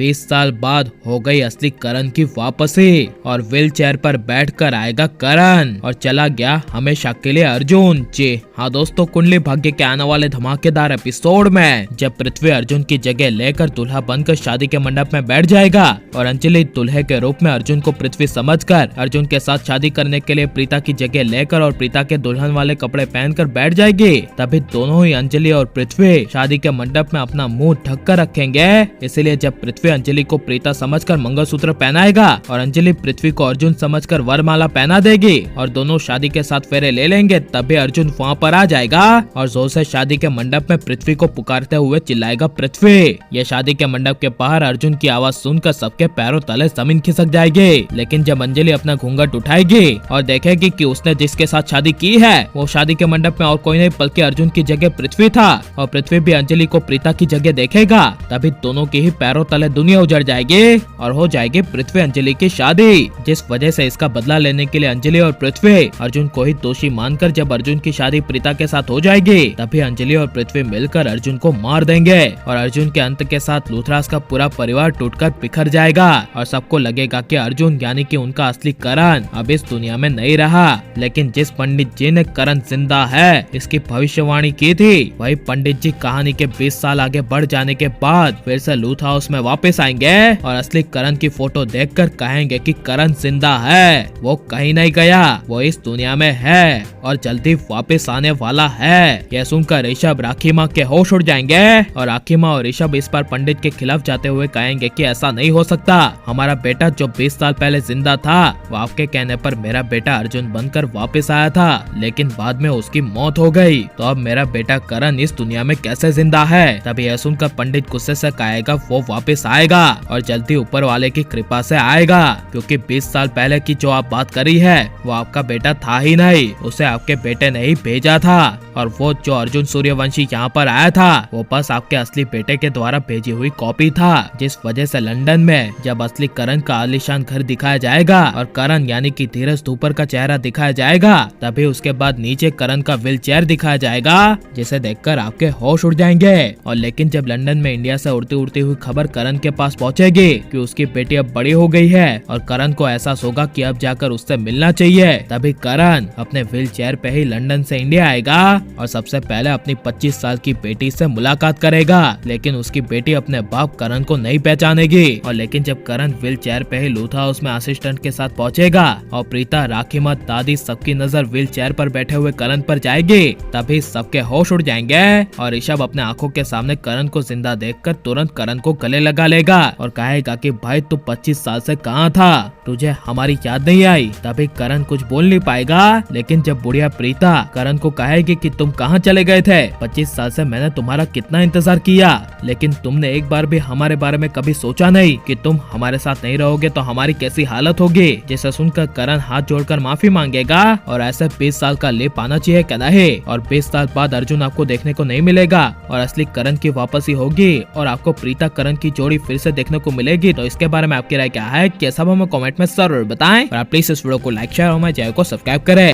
20 साल बाद हो गई असली करण की वापसी और व्हील चेयर पर बैठकर आएगा करण और चला गया हमेशा के लिए अर्जुन। जी हाँ दोस्तों, कुंडली भाग्य के आने वाले धमाकेदार एपिसोड में जब पृथ्वी अर्जुन की जगह लेकर दूल्हा बनकर शादी के मंडप में बैठ जाएगा और अंजलि दूल्हे के रूप में अर्जुन को पृथ्वी समझकर अर्जुन के साथ शादी करने के लिए प्रीता की जगह लेकर और प्रीता के दुल्हन वाले कपड़े पहनकर बैठ जाएगी, तभी दोनों ही अंजलि और पृथ्वी शादी के मंडप में अपना मुंह ढक कर रखेंगे। इसीलिए जब पृथ्वी अंजलि को प्रीता समझकर मंगलसूत्र पहनाएगा और अंजलि पृथ्वी को अर्जुन समझकर वरमाला पहना देगी और दोनों शादी के साथ फेरे ले लेंगे, तभी अर्जुन वहाँ पर आ जाएगा और जोर से शादी के मंडप में पृथ्वी को पुकारते हुए चिल्लाएगा पृथ्वी। ये शादी के मंडप के बाहर अर्जुन की आवाज सुनकर सबके पैरों तले जमीन खिसक जाएगी। लेकिन जब अंजलि अपना घूंघट उठाएगी और देखेगी कि उसने जिसके साथ शादी की है वो शादी के मंडप में और कोई नहीं बल्कि अर्जुन की जगह पृथ्वी था और पृथ्वी भी अंजलि को प्रीता की जगह देखेगा, तभी दोनों के ही पैरों तले दुनिया उजड़ जाएगी और हो जाएगी पृथ्वी अंजलि की शादी। जिस वजह से इसका बदला लेने के लिए अंजलि और पृथ्वी अर्जुन को ही दोषी मानकर जब अर्जुन की शादी प्रीता के साथ हो जाएगी, तभी अंजलि और पृथ्वी मिलकर अर्जुन को मार देंगे और अर्जुन के अंत के साथ लूथराज का पूरा परिवार टूटकर बिखर जाएगा और सबको लगेगा कि अर्जुन यानी कि उनका असली करण अब इस दुनिया में नहीं रहा। लेकिन जिस पंडित जी ने करण जिंदा है इसकी भविष्यवाणी की थी, वही पंडित जी कहानी के 20 साल आगे बढ़ जाने के बाद फिर से लूथ हाउस में वापस आएंगे और असली करण की फोटो देखकर कहेंगे कि करण जिंदा है, वो कहीं नहीं गया, वो इस दुनिया में है और जल्दी वापस आने वाला है। यह सुनकर ऋषभ राखी माँ के होश उड़ जाएंगे और राखी माँ और ऋषभ इस पर पंडित के खिलाफ जाते हुए कहेंगे कि ऐसा नहीं हो सकता, हमारा बेटा जो 20 साल पहले जिंदा था वो आपके कहने पर मेरा बेटा अर्जुन बनकर वापस आया था, लेकिन बाद में उसकी मौत हो गई, तो अब मेरा बेटा करण इस दुनिया में कैसे जिंदा है। तभी यह सुनकर पंडित गुस्से से कहेगा वो वापस आएगा और जल्दी ऊपर वाले की कृपा से आएगा, क्योंकि 20 साल पहले की जो आप बात करी है वो आपका बेटा था ही नहीं, उसे आपके बेटे ने ही भेजा था और वो जो अर्जुन सूर्यवंशी यहाँ पर आया था वो बस आपके असली बेटे के द्वारा भेजी हुई कॉपी था। जिस वजह से लंदन में जब असली करण का आलीशान घर दिखाया जाएगा और करण यानी कि धीरज धूपर का चेहरा दिखाया जाएगा, तभी उसके बाद नीचे करण का व्हील चेयर दिखाया जाएगा, जिसे देखकर आपके होश उड़ जाएंगे। और लेकिन जब लंदन में इंडिया से उड़ती उड़ती हुई खबर करण के पास पहुंचेगी कि उसकी बेटी अब बड़ी हो गई है और करण को एहसास होगा कि अब जाकर उससे मिलना चाहिए, तभी करण अपने व्हील चेयर पे ही लंदन से इंडिया आएगा और सबसे पहले अपनी 25 साल की बेटी से मुलाकात करेगा। लेकिन उसकी बेटी अपने बाप करण को नहीं पहचानेगी और लेकिन जब करण व्हील चेयर पे ही लूथ हाउस में असिस्टेंट के साथ पहुंचेगा और प्रीता, राखी माँ, दादी सबकी नजर व्हील चेयर पर बैठे हुए करण पर जाएगी, तभी सबके होश उड़ जाएंगे और ऋषभ अपने आंखों के सामने करण को जिंदा देखकर तुरंत करण को गले लगा लेगा और कहेगा कि भाई तू 25 साल से कहाँ था, तुझे हमारी याद नहीं आई। तभी करण कुछ बोल नहीं पाएगा, लेकिन जब बुढ़िया प्रीता करण को कहेगी कि तुम कहाँ चले गए थे, 25 साल से मैंने तुम्हारा कितना इंतजार किया, लेकिन तुमने एक बार भी हमारे बारे में कभी सोचा नहीं कि तुम हमारे साथ नहीं रहोगे तो हमारी कैसी हालत होगी। जिसे सुनकर करण हाथ जोड़कर माफी मांगेगा और ऐसे 20 साल का लेप आना चाहिए क्या नहीं, और 20 साल बाद अर्जुन आपको देखने को नहीं मिलेगा और असली करण की वापसी होगी और आपको प्रीता करण की जोड़ी फिर से देखने को मिलेगी। तो इसके बारे में आपकी राय क्या है, कैसा हमें कमेंट में जरूर बताएं और आप प्लीज इस वीडियो को लाइक शेयर और हमारे चैनल को सब्सक्राइब करें।